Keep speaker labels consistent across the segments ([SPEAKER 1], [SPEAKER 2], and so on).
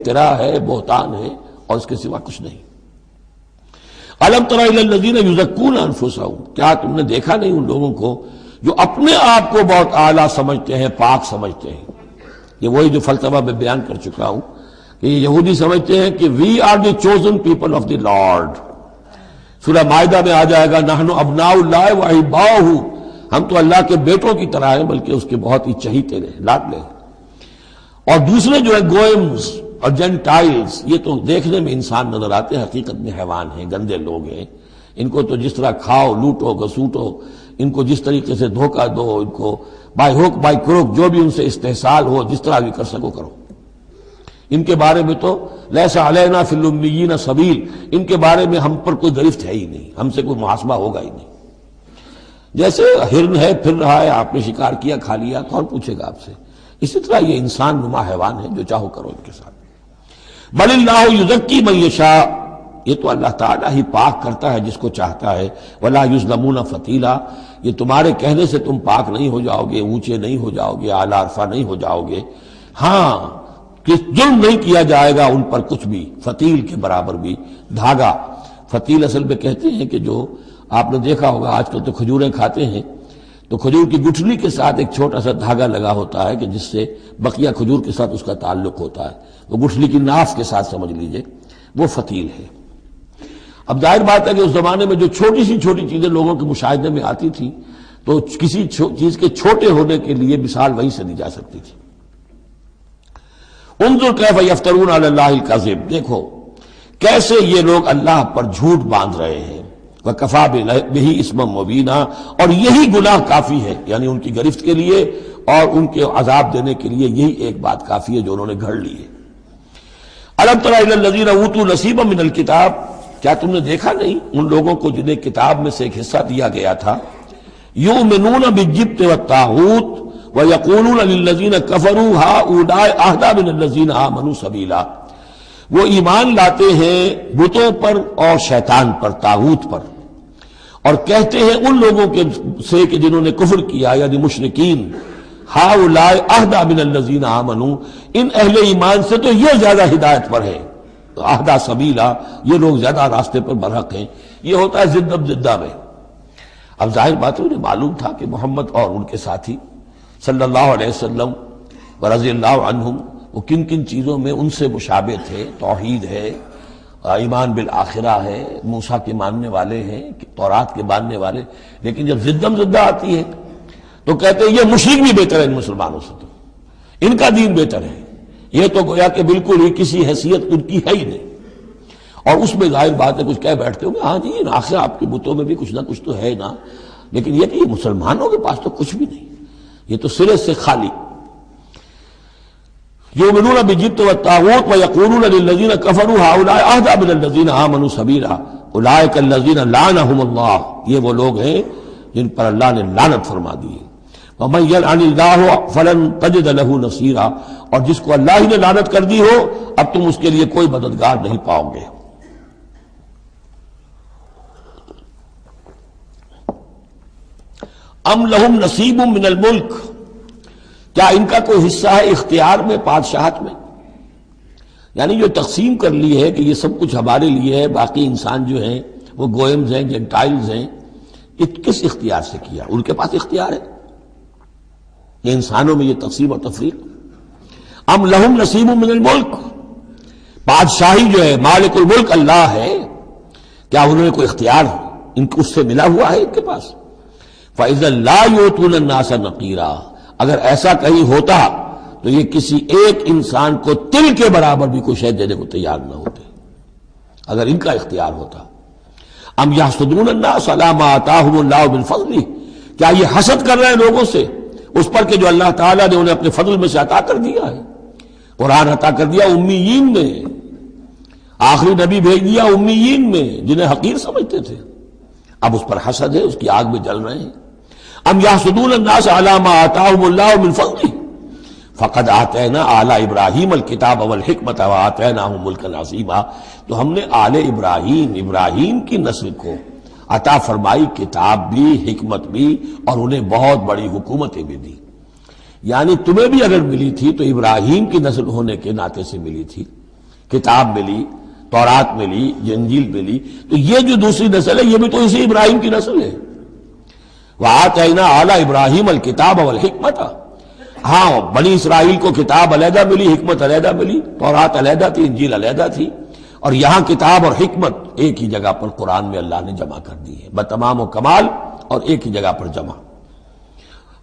[SPEAKER 1] افترا ہے، بہتان ہے، اور اس کے سوا کچھ نہیں۔ الم تر الی الذین یزکون انفسہم، کیا تم نے دیکھا نہیں ان لوگوں کو جو اپنے آپ کو بہت اعلیٰ سمجھتے ہیں، پاک سمجھتے ہیں۔ یہ وہی جو فلسفہ میں بیان کر چکا ہوں کہ یہ یہودی سمجھتے ہیں کہ we are the chosen people of the Lord. سورہ مائدہ میں آ جائے گا نحن ابناء اللہ و احباؤہ، ہم تو اللہ کے بیٹوں کی طرح ہیں، بلکہ اس کے بہت ہی چہیتے ہیں، لاڈلے ہیں۔ اور دوسرے جو ہے گوئمز اور جینٹائلز، یہ تو دیکھنے میں انسان نظر آتے ہیں، حقیقت میں حیوان ہیں، گندے لوگ ہیں۔ ان کو تو جس طرح کھاؤ، لوٹو، گسوٹو، ان کو جس طریقے سے دھوکہ دو، ان کو بائی ہوک بائی کروک جو بھی ان سے استحصال ہو، جس طرح بھی کر سکو کرو۔ ان کے بارے میں تو لیس علینا فی الامیین سبیل، ان کے بارے میں ہم پر کوئی گرفت ہے ہی نہیں، ہم سے کوئی محاسبہ ہوگا ہی نہیں۔ جیسے ہرن ہے، پھر رہا ہے، آپ نے شکار کیا، کھا لیا، کون پوچھے گا آپ سے؟ اسی طرح یہ انسان نما حیوان ہے، جو چاہو کرو ان کے ساتھ۔ بل اللہ یزکی من یشاء، یہ تو اللہ تعالیٰ ہی پاک کرتا ہے جس کو چاہتا ہے۔ ولا یظلمون فتیلا، یہ تمہارے کہنے سے تم پاک نہیں ہو جاؤ گے، اونچے نہیں ہو جاؤ گے، اعلیٰ عرفہ نہیں ہو جاؤ گے۔ ہاں کہ ظلم نہیں کیا جائے گا ان پر کچھ بھی، فتیل کے برابر بھی۔ دھاگا، فتیل اصل میں کہتے ہیں کہ جو آپ نے دیکھا ہوگا آج کل تو کھجوریں کھاتے ہیں تو کھجور کی گٹھلی کے ساتھ ایک چھوٹا سا دھاگا لگا ہوتا ہے کہ جس سے بقیہ کھجور کے ساتھ اس کا تعلق ہوتا ہے، وہ گٹھلی کی ناف کے ساتھ سمجھ لیجئے، وہ فتیل ہے۔ اب ظاہر بات ہے کہ اس زمانے میں جو چھوٹی سی چھوٹی چیزیں لوگوں کے مشاہدے میں آتی تھی تو کسی چیز کے چھوٹے ہونے کے لیے مثال وہیں سے دی جا سکتی تھی۔ انظر کیف یفترون علی اللہ الکذب، دیکھو کیسے یہ لوگ اللہ پر جھوٹ باندھ رہے ہیں۔ وکفی بہ اسما مبینا، اور یہی گناہ کافی ہے، یعنی ان کی گرفت کے لیے اور ان کے عذاب دینے کے لیے یہی ایک بات کافی ہے جو انہوں نے گھڑ لی ہے۔ الم تر الی الذین اوتوا نصیبا من الکتاب، کیا تم نے دیکھا نہیں ان لوگوں کو جنہیں کتاب میں سے ایک حصہ دیا گیا تھا؟ یؤمنون بالجبت والطاغوت ویقولون للذین کفروا ہؤلاء اہدی من الذین آمنوا سبیلا، وہ ایمان لاتے ہیں بتوں پر اور شیطان پر، طاغوت پر، اور کہتے ہیں ان لوگوں کے سے کہ جنہوں نے کفر کیا، یعنی مشرکین، ہؤلاء اہدی من الذین آمنوا، ان اہل ایمان سے تو یہ زیادہ ہدایت پر ہے، اہدی سبیلا، یہ لوگ زیادہ راستے پر برحق ہیں۔ یہ ہوتا ہے زدہ زدہ میں۔ اب ظاہر بات ہے، انہیں معلوم تھا کہ محمد اور ان کے ساتھی صلی اللہ علیہ وسلم ورضی اللہ عنہم وہ کن کن چیزوں میں ان سے مشابہ تھے۔ توحید ہے، ایمان بالآخرہ ہے، موسیٰ کے ماننے والے ہیں، تورات کے ماننے والے، لیکن جب زدم زدہ آتی ہے تو کہتے ہیں یہ مشرک بھی بہتر ہے ان مسلمانوں سے، تو ان کا دین بہتر ہے، یہ تو گویا کہ بالکل ہی کسی حیثیت ان کی ہے ہی نہیں۔ اور اس میں ظاہر بات ہے کچھ کہہ بیٹھتے ہوں گے، ہاں جی آخر آپ کے بتوں میں بھی کچھ نہ کچھ تو ہے نا، لیکن یہ کہ یہ مسلمانوں کے پاس تو کچھ بھی نہیں، یہ تو سرے سے خالی۔ یؤمنون بالجبت والطاغوت ویقولون للذین کفروا ہؤلاء اہدی من الذین آمنوا سبیلا اولئک الذین لعنهم اللہ، یہ وہ لوگ ہیں جن پر اللہ نے لعنت فرما دی ہے۔ ومن یلعن اللہ فلن تجد له نصیرا، اور جس کو اللہ ہی نے لعنت کر دی ہو اب تم اس کے لیے کوئی مددگار نہیں پاؤ گے۔ ام لہم نصیب من الملک، کیا ان کا کوئی حصہ ہے اختیار میں، بادشاہت میں؟ یعنی جو تقسیم کر لی ہے کہ یہ سب کچھ ہمارے لیے ہے، باقی انسان جو ہیں وہ گوئمز ہیں، جینٹائلز ہیں، یہ کس اختیار سے کیا؟ ان کے پاس اختیار ہے یہ انسانوں میں یہ تقسیم اور تفریق۔ ام لہم نصیب من الملک، بادشاہی جو ہے، مالک الملک اللہ ہے، کیا انہوں نے کوئی اختیار ان کو اس سے ملا ہوا ہے ان کے پاس؟ فَإِذَا لَا يُؤْتُونَ النَّاسَ نَقِيرًا، اگر ایسا کہیں ہوتا تو یہ کسی ایک انسان کو تل کے برابر بھی کوئی شے دینے کو تیار نہ ہوتے اگر ان کا اختیار ہوتا۔ ام یحسدون الناس علی ما آتاہم اللہ من فضلہ، کیا یہ حسد کر رہے ہیں لوگوں سے اس پر کہ جو اللہ تعالیٰ نے انہیں اپنے فضل میں سے عطا کر دیا ہے؟ قرآن عطا کر دیا امیین میں، آخری نبی بھیج دیا امیین میں جنہیں حقیر سمجھتے تھے، اب اس پر حسد ہے، اس کی آگ میں جل رہے ہیں۔ ام یحسدون الناس علی ما آتاہم اللہ من فضلہ فقد آتینا آل ابراہیم الکتاب والحکمت وآتیناہم ملکا عظیما، تو ہم نے آل ابراہیم کی نسل کو عطا فرمائی کتاب بھی، حکمت بھی، اور انہیں بہت بڑی حکومتیں بھی دی۔ یعنی تمہیں بھی اگر ملی تھی تو ابراہیم کی نسل ہونے کے ناطے سے ملی تھی، کتاب ملی، تورات ملی، انجیل ملی، تو یہ جو دوسری نسل ہے یہ بھی تو اسی ابراہیم کی نسل ہے۔ وَآتَيْنَا عَلَىٰ إِبْرَاهِيمَ الْكِتَابَ وَالْحِكْمَةَ، ہاں بنی اسرائیل کو کتاب علیحدہ ملی، حکمت علیحدہ ملی، تورات علیحدہ تھی، انجیل علیحدہ تھی، اور یہاں کتاب اور حکمت ایک ہی جگہ پر قرآن میں اللہ نے جمع کر دی ہے، بتمام و کمال اور ایک ہی جگہ پر جمع۔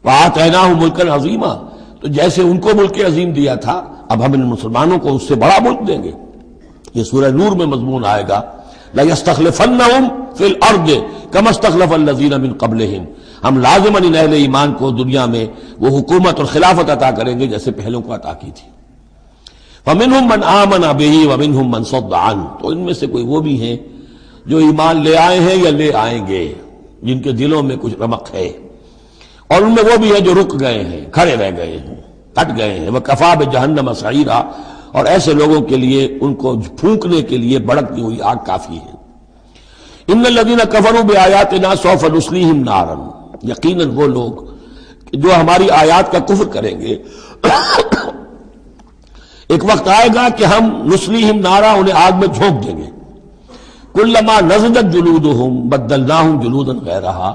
[SPEAKER 1] وَآتَيْنَاهُ مُلْكًا عَظِيمًا، تو جیسے ان کو ملک عظیم دیا تھا اب ہم ان مسلمانوں کو اس سے بڑا ملک دیں گے۔ یہ سورہ نور میں مضمون آئے گا، لَيَسْتَخْلِفَنَّهُمْ فِي الْأَرْضِ كَمَا اسْتَخْلَفَ الَّذِينَ مِن قَبْلِهِمْ، ہم لازماً ان اہل ایمان کو دنیا میں وہ حکومت اور خلافت عطا کریں گے جیسے پہلوں کو عطا کی تھی۔ فَمِنْهُمْ مَنْ آمَنَ بِهِ وَمِنْهُمْ مَنْ صَدَّ عَنْهُ، تو ان میں سے کوئی وہ بھی ہیں جو ایمان لے آئے ہیں یا لے آئیں گے، جن کے دلوں میں کچھ رمق ہے، اور ان میں وہ بھی ہیں جو رک گئے ہیں، کھڑے رہ گئے ہیں، ہٹ گئے ہیں۔ وَكَفَىٰ بِجَهَنَّمَ سَعِيرًا، اور ایسے لوگوں کے لیے ان کو پھونکنے کے لیے بھڑکتی ہوئی آگ کافی ہے۔ ان الذین کفروا بآیاتنا سوف نصلیہم نارا، یقیناً وہ لوگ جو ہماری آیات کا کفر کریں گے ایک وقت آئے گا کہ ہم نصلیہم نارا، انہیں آگ میں جھونک دیں گے۔ کلما نضجت جلودہم بدلناہم جلودا غیرہا،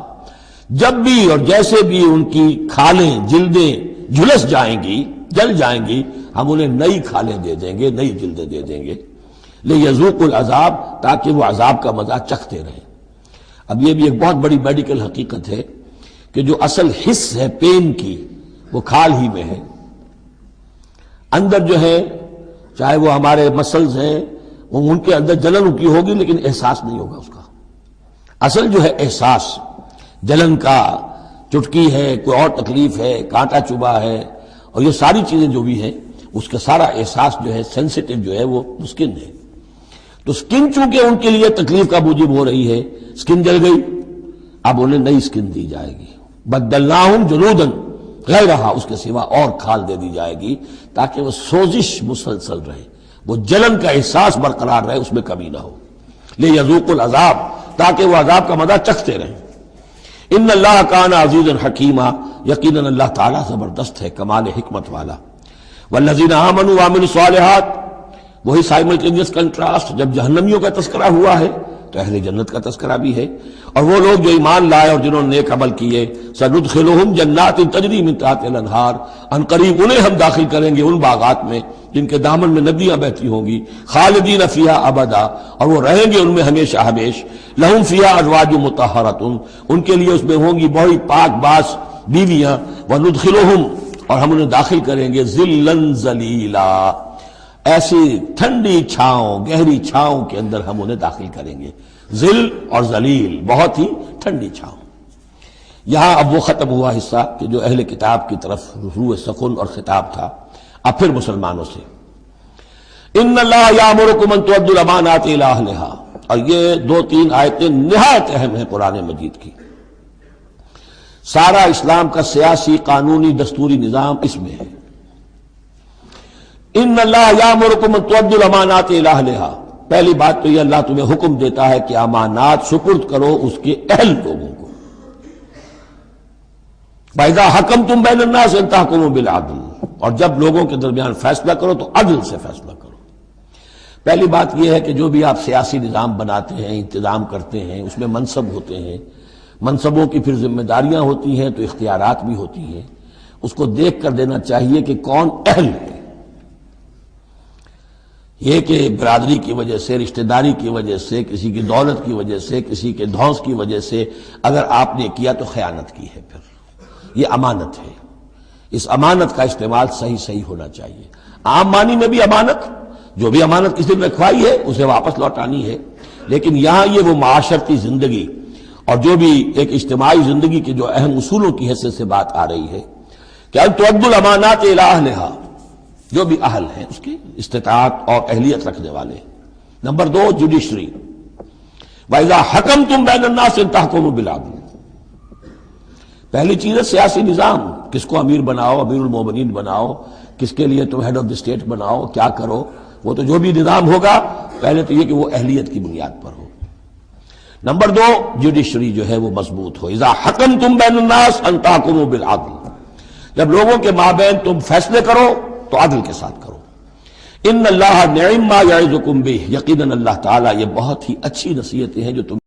[SPEAKER 1] جب بھی اور جیسے بھی ان کی کھالیں جلدیں جھلس جائیں گی، جل جائیں گی، ہم انہیں نئی کھالیں دے دیں گے، نئی جلدیں دے دیں گے، لِيَذُوقُوا الْعَذَابَ، تاکہ وہ عذاب کا مزہ چکھتے رہیں۔ اب یہ بھی ایک بہت بڑی میڈیکل حقیقت ہے کہ جو اصل حس ہے پین کی وہ کھال ہی میں ہے، اندر جو ہے چاہے وہ ہمارے مسلز ہیں وہ ان کے اندر جلن کی ہوگی لیکن احساس نہیں ہوگا اس کا۔ اصل جو ہے احساس جلن کا، چٹکی ہے، کوئی اور تکلیف ہے، کانٹا چبھا ہے، اور یہ ساری چیزیں جو بھی ہیں اس کا سارا احساس جو ہے سینسیٹیو جو ہے وہ سکن ہے۔ تو سکن چونکہ ان کے لیے تکلیف کا موجب ہو رہی ہے، سکن جل گئی، اب انہیں نئی سکن دی جائے گی۔ بدلناہم جلودا غیرہا، اس کے سوا اور کھال دے دی جائے گی تاکہ وہ سوزش مسلسل رہے، وہ جلن کا احساس برقرار رہے، اس میں کمی نہ ہو۔ لیذوقوا العذاب، تاکہ وہ عذاب کا مزہ چکھتے رہیں۔ ان اللہ کان عزیزا حکیما، یقیناً اللہ تعالیٰ زبردست ہے، کمال حکمت والا۔ والذین آمنوا وعملوا الصالحات، وہی سائملٹینیس کنٹراسٹ، جب جہنمیوں کا تذکرہ ہوا ہے تو اہل جنت کا تذکرہ بھی ہے، اور وہ لوگ جو ایمان لائے اور جنہوں نے نیک عمل کیے، سندخلہم جنات تجری من تحتہا الانہار، ان قریب انہیں ہم داخل کریں گے ان باغات میں جن کے دامن میں ندیاں بہتی ہوں گی، خالدین فیہا ابدا، اور وہ رہیں گے ان میں ہمیشہ ہمیش، لہم فیہا ازواج مطہرۃ، ان کے لیے اس میں ہوں گی بہت پاک باز بیویاں، وندخلہم، اور ہم انہیں داخل کریں گے ظلا ذلیلا، ایسی ٹھنڈی چھاؤں، گہری چھاؤں کے اندر ہم انہیں داخل کریں گے۔ ذل اور ذلیل، بہت ہی ٹھنڈی چھاؤں۔ یہاں اب وہ ختم ہوا حصہ کہ جو اہل کتاب کی طرف روح سخن اور خطاب تھا، اب پھر مسلمانوں سے۔ ان اللہ یامرکم ان تؤدوا الامانات الی اہلھا، اور یہ دو تین آیتیں نہایت اہم ہیں قرآن مجید کی۔ سارا اسلام کا سیاسی، قانونی، دستوری نظام اس میں ہے۔ ان اللہ یامرکم ان تؤدوا الامانات الی اہلھا، پہلی بات تو یہ اللہ تمہیں حکم دیتا ہے کہ امانات سپرد کرو اس کے اہل لوگوں کو۔ فَإِذَا حَكَمْتُمْ بَيْنَ النَّاسِ أَن تَحْكُمُوا بِالْعَدْلِ، اور جب لوگوں کے درمیان فیصلہ کرو تو عدل سے فیصلہ کرو۔ پہلی بات یہ ہے کہ جو بھی آپ سیاسی نظام بناتے ہیں، انتظام کرتے ہیں، اس میں منصب ہوتے ہیں، منصبوں کی پھر ذمہ داریاں ہوتی ہیں تو اختیارات بھی ہوتی ہیں، اس کو دیکھ کر دینا چاہیے کہ کون اہل ہے۔ یہ کہ برادری کی وجہ سے، رشتہ داری کی وجہ سے، کسی کی دولت کی وجہ سے، کسی کے دھونس کی وجہ سے اگر آپ نے کیا تو خیانت کی ہے، پھر یہ امانت ہے۔ اس امانت کا استعمال صحیح ہونا چاہیے۔ عام معنی میں بھی امانت، جو بھی امانت کسی نے رکھوائی ہے اسے واپس لوٹانی ہے، لیکن یہاں یہ وہ معاشرتی زندگی اور جو بھی ایک اجتماعی زندگی کے جو اہم اصولوں کی حیثیت سے بات آ رہی ہے کہ ان تؤدوا الامانات الی اہلھا، جو بھی اہل ہیں اس کی استطاعت اور اہلیت رکھنے والے۔ نمبر 2 جوڈیشری، وَإِذَا حَكَمْتُمْ بَيْنَ النَّاسِ أَن تَحْكُمُوا بِالْعَدْلِ، پہلی چیز ہے سیاسی نظام، کس کو امیر بناؤ، امیر المومنین بناؤ، کس کے لیے تم ہیڈ آف دی اسٹیٹ بناؤ، کیا کرو، وہ تو جو بھی نظام ہوگا پہلے تو یہ کہ وہ اہلیت کی بنیاد پر ہو۔ نمبر 2 جوڈیشری جو ہے وہ مضبوط ہو۔ اذا حکمتم بین الناس ان تحکموا بالعدل، جب لوگوں کے مابین تم فیصلے کرو تو عدل کے ساتھ کرو۔ ان اللہ نعم ما یعظکم بہ، یقیناً اللہ تعالیٰ یہ بہت ہی اچھی نصیحتیں ہیں جو تم